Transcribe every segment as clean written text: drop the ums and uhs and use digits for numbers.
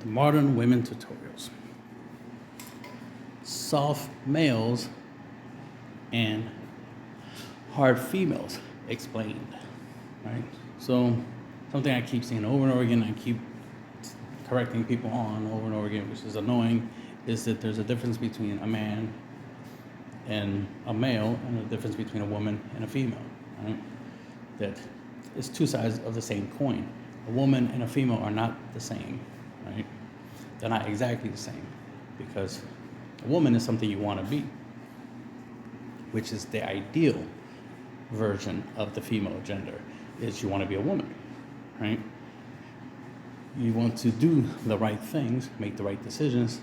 The modern women tutorials. Soft males and hard females explained. Right? So something I keep seeing over and over again, I keep correcting people on over and over again, which is annoying, is that there's a difference between a man and a male and a difference between a woman and a female. Right? That is two sides of the same coin. A woman and a female are not the same, right? They're not exactly the same, because a woman is something you want to be, which is the ideal version of the female gender, is you want to be a woman, right? You want to do the right things, make the right decisions,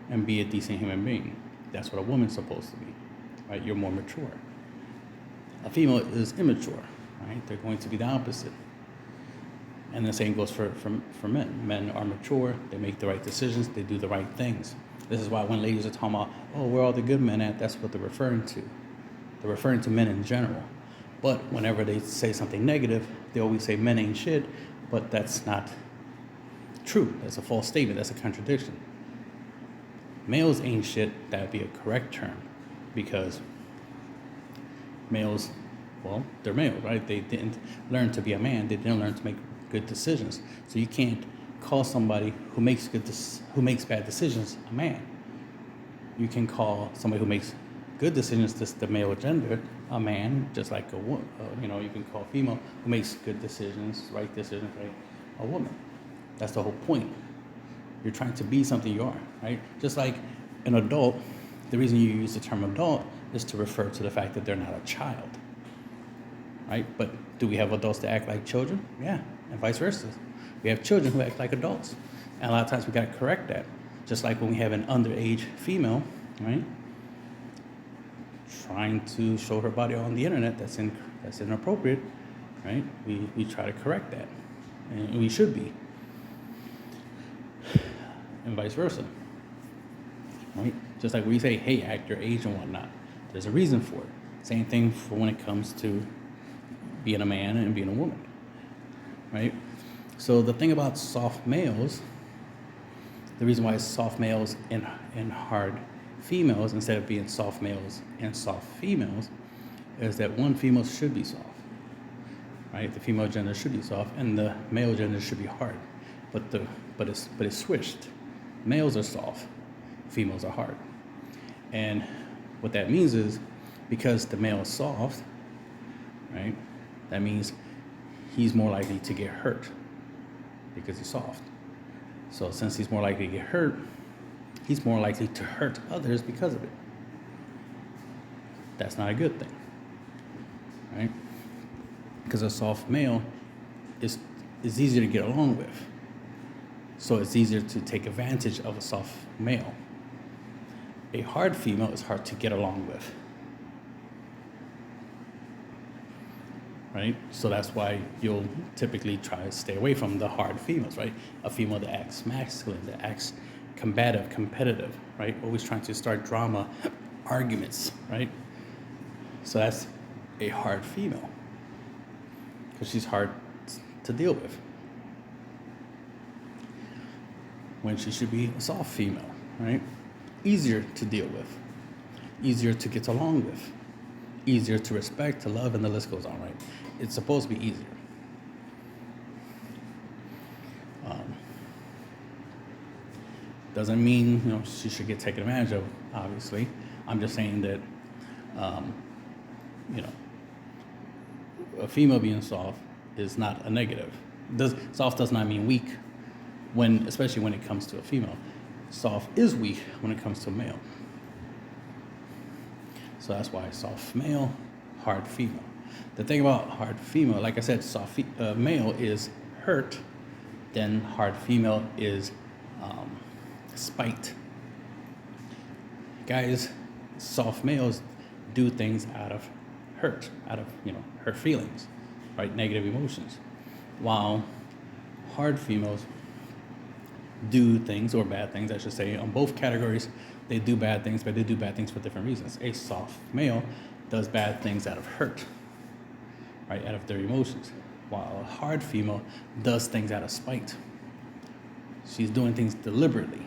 and be a decent human being. That's what a woman's supposed to be, right? You're more mature. A female is immature, right? They're going to be the opposite. And the same goes for men. Men are mature, they make the right decisions, they do the right things. This is why when ladies are talking about, oh, where are all the good men at, that's what they're referring to. They're referring to men in general. But whenever they say something negative, they always say men ain't shit, but that's not true. That's a false statement, that's a contradiction. Males ain't shit, that would be a correct term, because males, well, they're males, right? They didn't learn to be a man, they didn't learn to make good decisions. So you can't call somebody who makes bad decisions a man. You can call somebody who makes good decisions, just the male gender, a man, just like a woman. You can call a female who makes good decisions, right decisions, right, a woman. That's the whole point. You're trying to be something you are, right? Just like an adult, the reason you use the term adult is to refer to the fact that they're not a child, right? But do we have adults that act like children? Yeah, and vice versa. We have children who act like adults. And a lot of times we got to correct that. Just like when we have an underage female, right, trying to show her body on the internet that's inappropriate, right? We try to correct that. And we should be. And vice versa, right? Just like we say, hey, act your age and whatnot. There's a reason for it. Same thing for when it comes to being a man and being a woman, right? So the thing about soft males, the reason why it's soft males and hard females instead of being soft males and soft females, is that one, female should be soft, right? The female gender should be soft, and the male gender should be hard. But it's switched. Males are soft, females are hard. And what that means is, because the male is soft, right, that means he's more likely to get hurt because he's soft. So since he's more likely to get hurt, he's more likely to hurt others because of it. That's not a good thing, right? Because a soft male is easier to get along with. So it's easier to take advantage of a soft male. A hard female is hard to get along with, right? So that's why you'll typically try to stay away from the hard females, right? A female that acts masculine, that acts combative, competitive, right? Always trying to start drama, arguments, right? So that's a hard female, because she's hard to deal with, when she should be a soft female, right? Easier to deal with, easier to get along with, easier to respect, to love, and the list goes on, right? It's supposed to be easier. Doesn't mean she should get taken advantage of, obviously. I'm just saying that a female being soft is not a negative. Soft does not mean weak, especially when it comes to a female. Soft is weak when it comes to a male. So that's why soft male, hard female. The thing about hard female, like I said, soft male is hurt, then hard female is spite. Guys, soft males do things out of hurt, hurt feelings, right? Negative emotions. While hard females do things, or bad things, I should say, on both categories. They do bad things, but they do bad things for different reasons. A soft male does bad things out of hurt, right? Out of their emotions. While a hard female does things out of spite. She's doing things deliberately.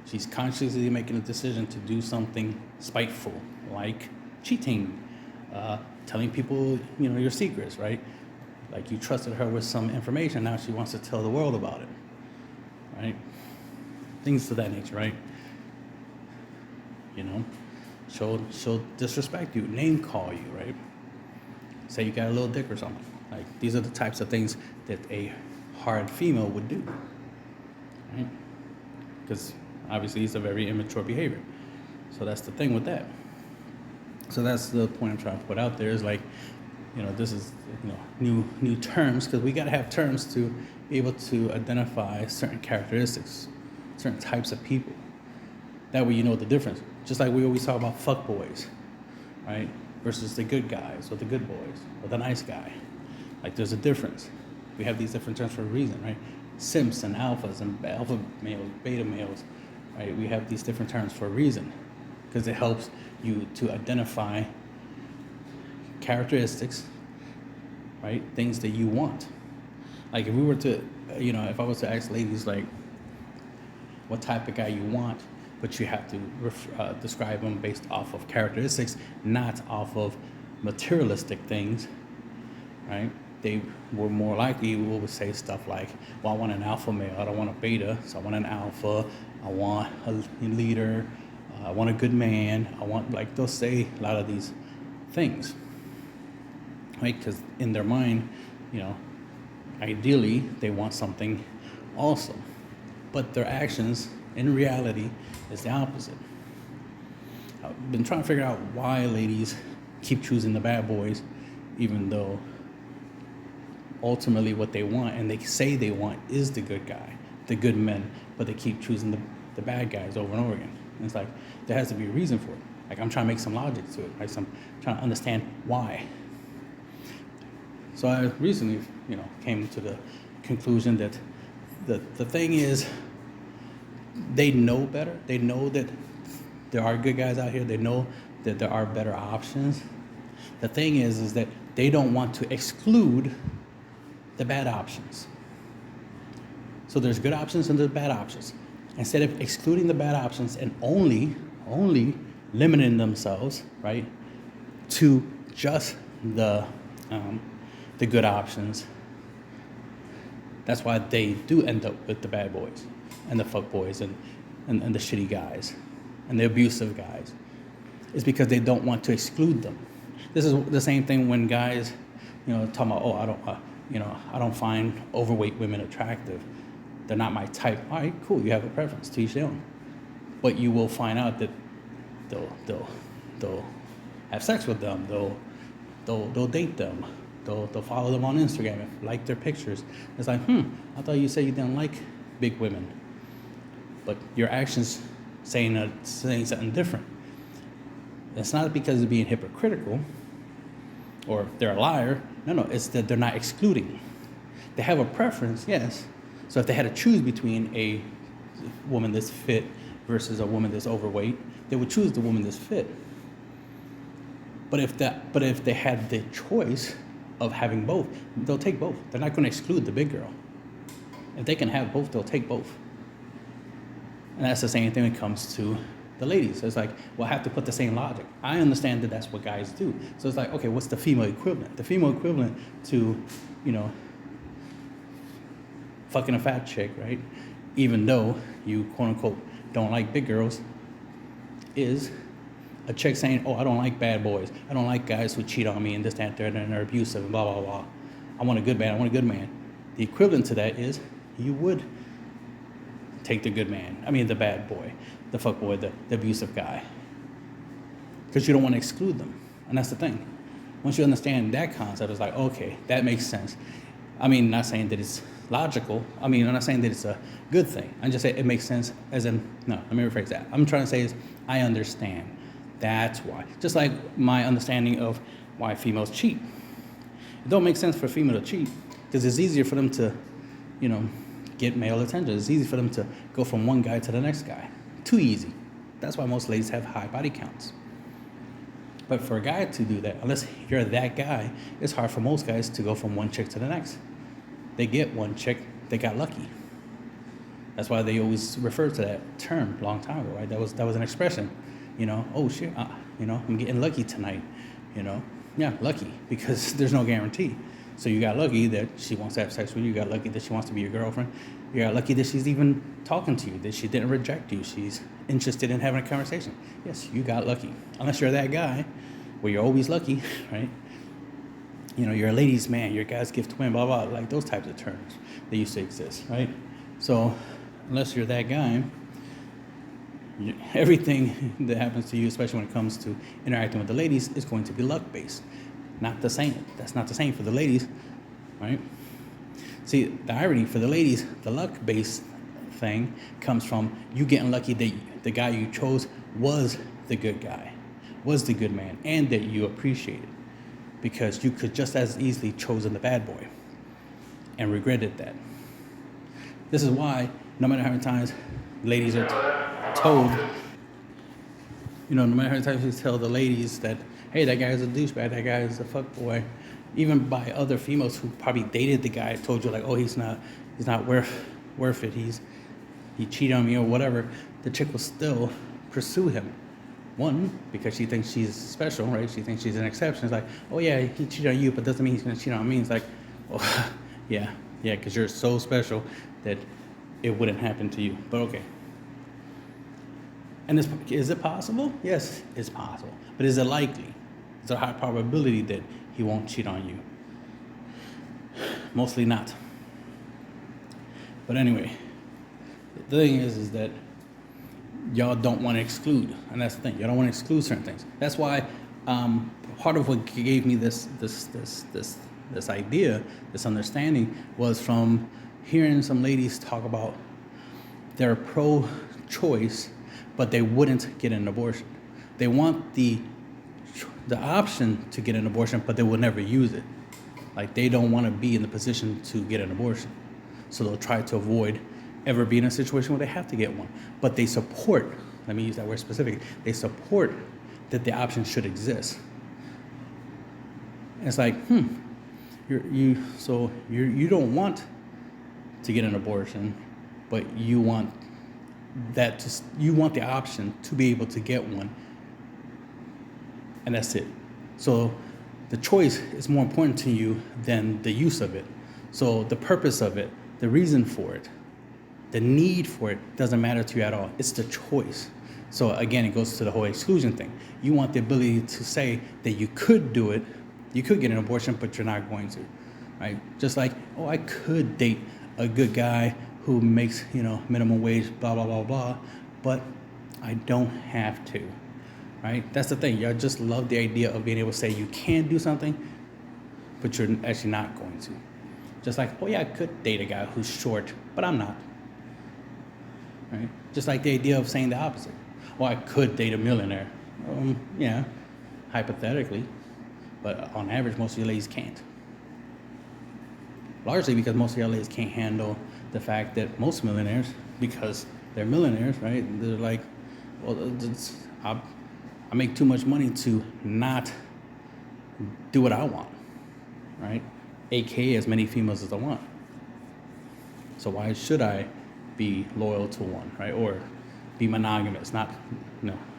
She's consciously making a decision to do something spiteful, like cheating, telling people, your secrets, right? Like you trusted her with some information, now she wants to tell the world about it, right? Things to that nature, right? She'll disrespect you, name call you, right? Say you got a little dick or something. Like these are the types of things that a hard female would do, right? Because obviously it's a very immature behavior. So that's the thing with that. So that's the point I'm trying to put out there is like, this is, new terms, because we got to have terms to be able to identify certain characteristics, certain types of people. That way you know the difference. Just like we always talk about fuck boys, right? Versus the good guys or the good boys or the nice guy. Like there's a difference. We have these different terms for a reason, right? Simps and alphas and alpha males, beta males, right? We have these different terms for a reason because it helps you to identify characteristics, right? Things that you want. Like if we were to, if I was to ask ladies like what type of guy you want, but you have to describe them based off of characteristics, not off of materialistic things, right? They were more likely will say stuff like, well, I want an alpha male, I don't want a beta, so I want an alpha, I want a leader, I want a good man, they'll say a lot of these things, right? Because in their mind, ideally, they want something awesome, but their actions, in reality, is the opposite. I've been trying to figure out why ladies keep choosing the bad boys, even though ultimately what they want, and they say they want, is the good guy, the good men, but they keep choosing the bad guys over and over again. And it's like, there has to be a reason for it. Like, I'm trying to make some logic to it, right? So I'm trying to understand why. So I recently, came to the conclusion that the thing is, they know better. They know that there are good guys out here. They know that there are better options. The thing is that they don't want to exclude the bad options. So there's good options and there's bad options. Instead of excluding the bad options and only limiting themselves, right, to just the good options, that's why they do end up with the bad boys and the fuck boys and the shitty guys and the abusive guys. It's because they don't want to exclude them. This is the same thing when guys, talking about, I don't find overweight women attractive. They're not my type. All right, cool. You have a preference. To each their own. But you will find out that they'll have sex with them. They'll date them. They'll follow them on Instagram, like their pictures. It's like, I thought you said you didn't like big women, but your actions saying something different. It's not because of being hypocritical or they're a liar. No, it's that they're not excluding. They have a preference, yes. So if they had to choose between a woman that's fit versus a woman that's overweight, they would choose the woman that's fit. But if they had the choice of having both, they'll take both. They're not going to exclude the big girl. If they can have both, they'll take both. And that's the same thing when it comes to the ladies. It's like, well, I have to put the same logic. I understand that that's what guys do. So it's like, okay, what's the female equivalent? The female equivalent to, fucking a fat chick, right? Even though you, quote unquote, don't like big girls, is a chick saying, I don't like bad boys. I don't like guys who cheat on me and this, that, third, and they're abusive and blah, blah, blah. I want a good man. I want a good man. The equivalent to that is you would take the good man. I mean, the bad boy, the fuck boy, the abusive guy. Because you don't want to exclude them. And that's the thing. Once you understand that concept, it's like, okay, that makes sense. I mean, not saying that it's logical. I'm not saying that it's a good thing. I'm just saying it makes sense as in, no, let me rephrase that. I'm trying to say is I understand. That's why. Just like my understanding of why females cheat. It don't make sense for a female to cheat because it's easier for them to, get male attention. It's easy for them to go from one guy to the next guy. Too easy. That's why most ladies have high body counts. But for a guy to do that, unless you're that guy, it's hard for most guys to go from one chick to the next. They get one chick, they got lucky. That's why they always refer to that term long time ago, right? That was an expression, you know. Oh shit, you know, I'm getting lucky tonight, you know. Yeah, lucky because there's no guarantee. So you got lucky that she wants to have sex with you. You got lucky that she wants to be your girlfriend. You got lucky that she's even talking to you, that she didn't reject you. She's interested in having a conversation. Yes, you got lucky. Unless you're that guy where you're always lucky, right? You know, you're a ladies' man, you're a guy's gift twin, blah, blah, like those types of terms that used to exist, right? So unless you're that guy, everything that happens to you, especially when it comes to interacting with the ladies, is going to be luck-based. Not the same. That's not the same for the ladies, right? See, the irony for the ladies, the luck-based thing comes from you getting lucky that the guy you chose was the good guy, was the good man, and that you appreciated. Because you could just as easily chosen the bad boy and regretted that. This is why, no matter how many times ladies are told, you know, no matter how many times you tell the ladies that, hey, that guy is a douchebag, that guy is a fuckboy, even by other females who probably dated the guy, told you like, oh, he's not worth it, he cheated on me or whatever, the chick will still pursue him. One, because she thinks she's special, right? She thinks she's an exception. It's like, oh yeah, he cheated on you, but doesn't mean he's gonna cheat on me. It's like, oh, yeah, because you're so special that it wouldn't happen to you. But okay. And is it possible? Yes, it's possible. But is it likely? Is there a high probability that he won't cheat on you? Mostly not. But anyway, the thing is that y'all don't want to exclude, and that's the thing. Y'all don't want to exclude certain things. That's why part of what gave me this idea, this understanding, was from hearing some ladies talk about they're pro-choice, but they wouldn't get an abortion. They want the option to get an abortion, but they will never use it. Like they don't want to be in the position to get an abortion, so they'll try to avoid ever be in a situation where they have to get one. But they support, let me use that word specifically, they support that the option should exist. And it's like, you don't want to get an abortion, but you want the option to be able to get one, and that's it. So the choice is more important to you than the use of it. So the purpose of it, the reason for it, the need for it doesn't matter to you at all. It's the choice. So again, it goes to the whole exclusion thing. You want the ability to say that you could do it, you could get an abortion, but you're not going to, right? Just like, oh, I could date a good guy who makes, minimum wage, blah, blah, blah, blah, but I don't have to, right? That's the thing. Y'all just love the idea of being able to say you can do something, but you're actually not going to. Just like, oh yeah, I could date a guy who's short, but I'm not. Right? Just like the idea of saying the opposite. Well, I could date a millionaire. Yeah, hypothetically. But on average, most of you ladies can't. Largely because most of you ladies can't handle the fact that most millionaires, because they're millionaires, right? They're like, well, I make too much money to not do what I want, right? AKA as many females as I want. So why should I be loyal to one, right? Or be monogamous, not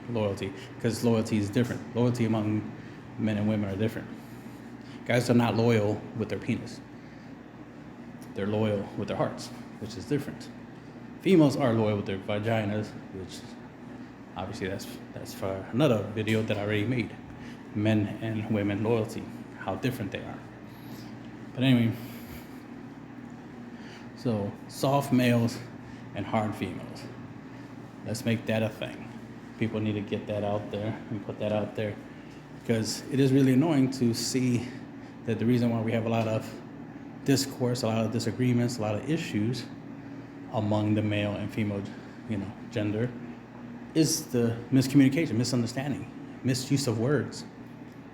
loyalty, because loyalty is different. Loyalty among men and women are different. Guys are not loyal with their penis. They're loyal with their hearts, which is different. Females are loyal with their vaginas, which obviously that's for another video that I already made. Men and women loyalty, how different they are. But anyway, so soft males and hard females. Let's make that a thing. People need to get that out there and put that out there, because it is really annoying to see that the reason why we have a lot of discourse, a lot of disagreements, a lot of issues among the male and female, gender, is the miscommunication, misunderstanding, misuse of words.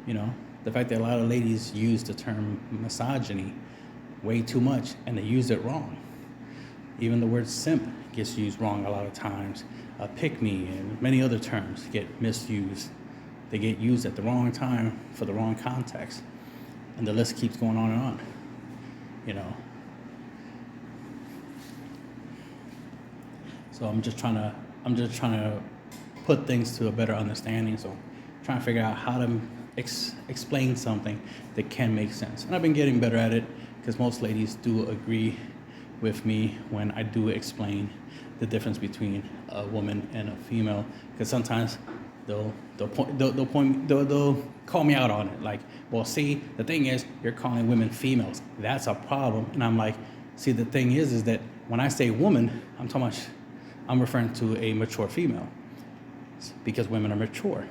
The fact that a lot of ladies use the term misogyny way too much, and they use it wrong. Even the word simp gets used wrong a lot of times. Pick me and many other terms get misused. They get used at the wrong time for the wrong context. And the list keeps going on and on. So I'm just trying to put things to a better understanding. So trying to figure out how to explain something that can make sense. And I've been getting better at it because most ladies do agree with me when I do explain the difference between a woman and a female. Because sometimes they'll call me out on it. Like, well, see, the thing is, you're calling women females. That's a problem. And I'm like, see, the thing is that when I say woman, I'm referring to a mature female, because women are mature.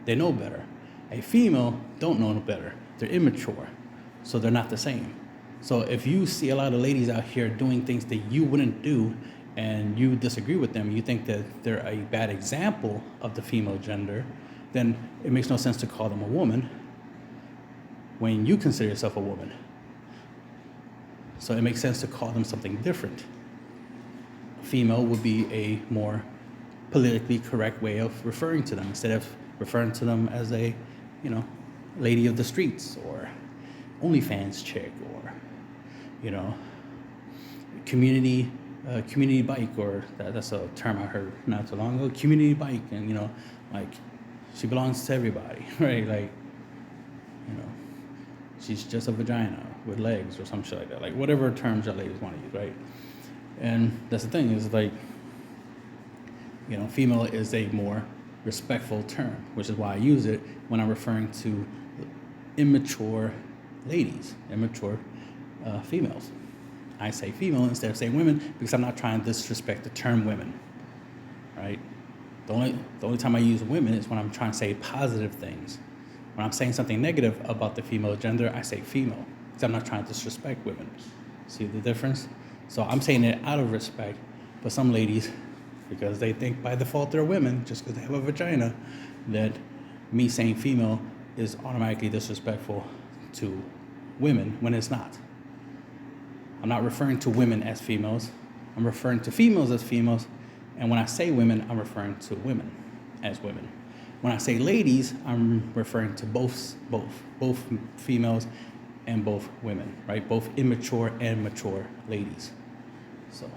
They know better. A female don't know no better. They're immature, so they're not the same. So if you see a lot of ladies out here doing things that you wouldn't do, and you disagree with them, you think that they're a bad example of the female gender, then it makes no sense to call them a woman when you consider yourself a woman. So it makes sense to call them something different. Female would be a more politically correct way of referring to them, instead of referring to them as a, lady of the streets, or OnlyFans chick, or, community bike, or that's a term I heard not too long ago, community bike, and like she belongs to everybody, right? Like, she's just a vagina with legs or some shit like that, like whatever terms y'all ladies want to use, right? And that's the thing, is like, female is a more respectful term, which is why I use it when I'm referring to immature ladies, immature females. I say female instead of saying women because I'm not trying to disrespect the term women, right? The only time I use women is when I'm trying to say positive things. When I'm saying something negative about the female gender, I say female, because I'm not trying to disrespect women. See the difference? So I'm saying it out of respect, but some ladies, because they think by default they're women, just because they have a vagina, that me saying female is automatically disrespectful to women when it's not. I'm not referring to women as females. I'm referring to females as females. And when I say women, I'm referring to women as women. When I say ladies, I'm referring to both females and both women, right? Both immature and mature ladies. So,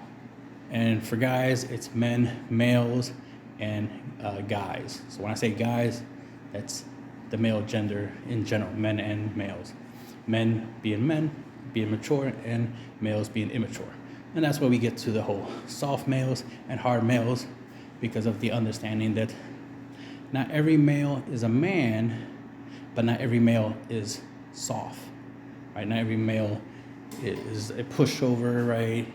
and for guys, it's men, males, and guys. So when I say guys, that's the male gender in general, men and males. Men, being mature, and males being immature. And that's where we get to the whole soft males and hard males, because of the understanding that not every male is a man, but not every male is soft, right? Not every male is a pushover, right?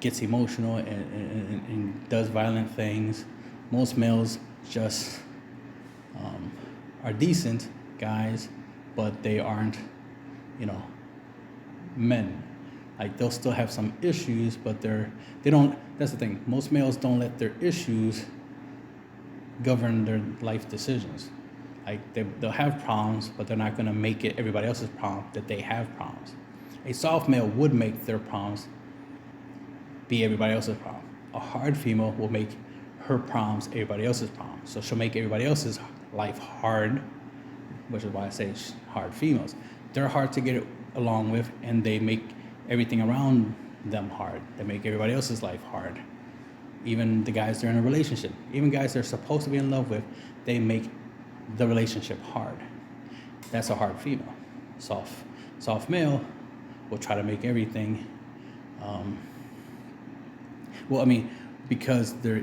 Gets emotional and does violent things. Most males just are decent guys, but they aren't, men. Like, they'll still have some issues, but they don't. That's the thing. Most males don't let their issues govern their life decisions. Like, they'll have problems, but they're not going to make it everybody else's problem that they have problems. A soft male would make their problems be everybody else's problem. A hard female will make her problems everybody else's problems. So she'll make everybody else's life hard, which is why I say hard females. They're hard to get along with, and they make everything around them hard. They make everybody else's life hard. Even the guys they're in a relationship, even guys they're supposed to be in love with, they make the relationship hard. That's a hard female. Soft male will try to make everything, because they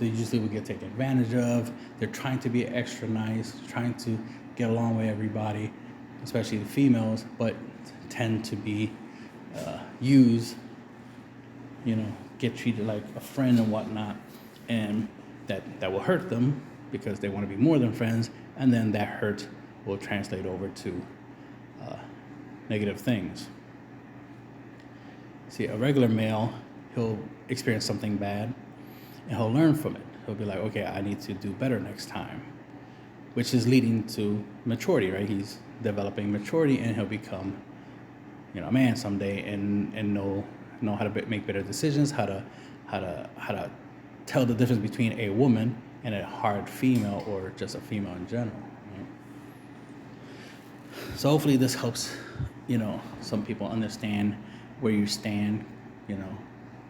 usually will get taken advantage of. They're trying to be extra nice, trying to get along with everybody, especially the females, but tend to be used, get treated like a friend and whatnot, and that will hurt them because they want to be more than friends, and then that hurt will translate over to negative things. See, a regular male, he'll experience something bad, and he'll learn from it. He'll be like, okay, I need to do better next time, which is leading to maturity, right? He's developing maturity, and he'll become, a man someday, and know how to make better decisions, how to tell the difference between a woman and a hard female, or just a female in general. Right? So hopefully this helps, some people understand where you stand you know,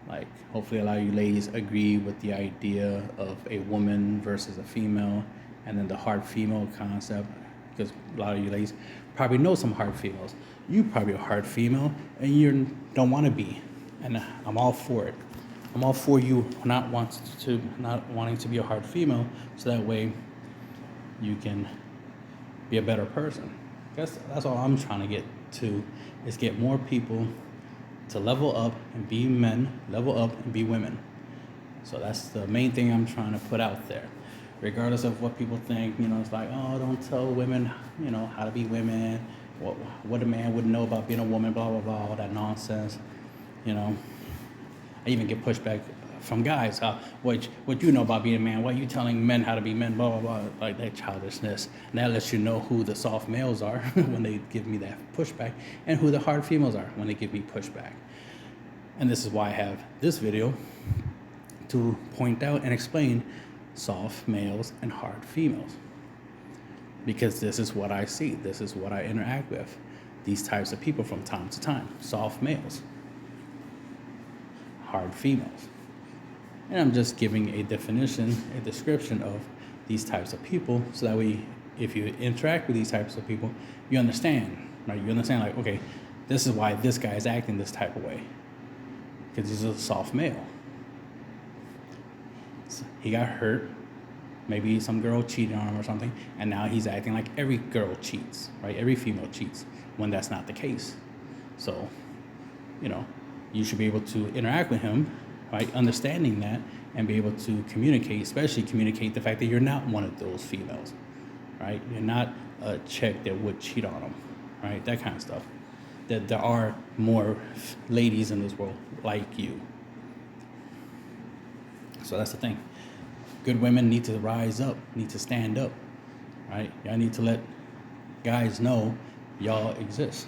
like hopefully a lot of you ladies agree with the idea of a woman versus a female, and then the hard female concept, because a lot of you ladies probably know some hard females. You probably a hard female and you don't want to be, and I'm all for it. I'm all for you not wanting to be a hard female, so that way you can be a better person. That's all I'm trying to get to, is get more people to level up and be men, level up and be women. So that's the main thing I'm trying to put out there. Regardless of what people think, it's like, oh, don't tell women, how to be women, what a man would know about being a woman, blah, blah, blah, all that nonsense. I even get pushback from guys. What you know about being a man? Why are you telling men how to be men? Blah, blah, blah. Like that childishness. And that lets you know who the soft males are when they give me that pushback, and who the hard females are when they give me pushback. And this is why I have this video, to point out and explain soft males and hard females. Because this is what I see. This is what I interact with. These types of people from time to time. Soft males. Hard females. And I'm just giving a definition, a description of these types of people, so that way, if you interact with these types of people, you understand, right? You understand, like, okay, this is why this guy is acting this type of way, because he's a soft male. So he got hurt, maybe some girl cheated on him or something, and now he's acting like every girl cheats, right? Every female cheats, when that's not the case. So, you should be able to interact with him, right? Understanding that, and be able to communicate, especially communicate the fact that you're not one of those females, right? You're not a chick that would cheat on them, right? That kind of stuff. That there are more ladies in this world like you. So that's the thing. Good women need to rise up, need to stand up, right? Y'all need to let guys know y'all exist.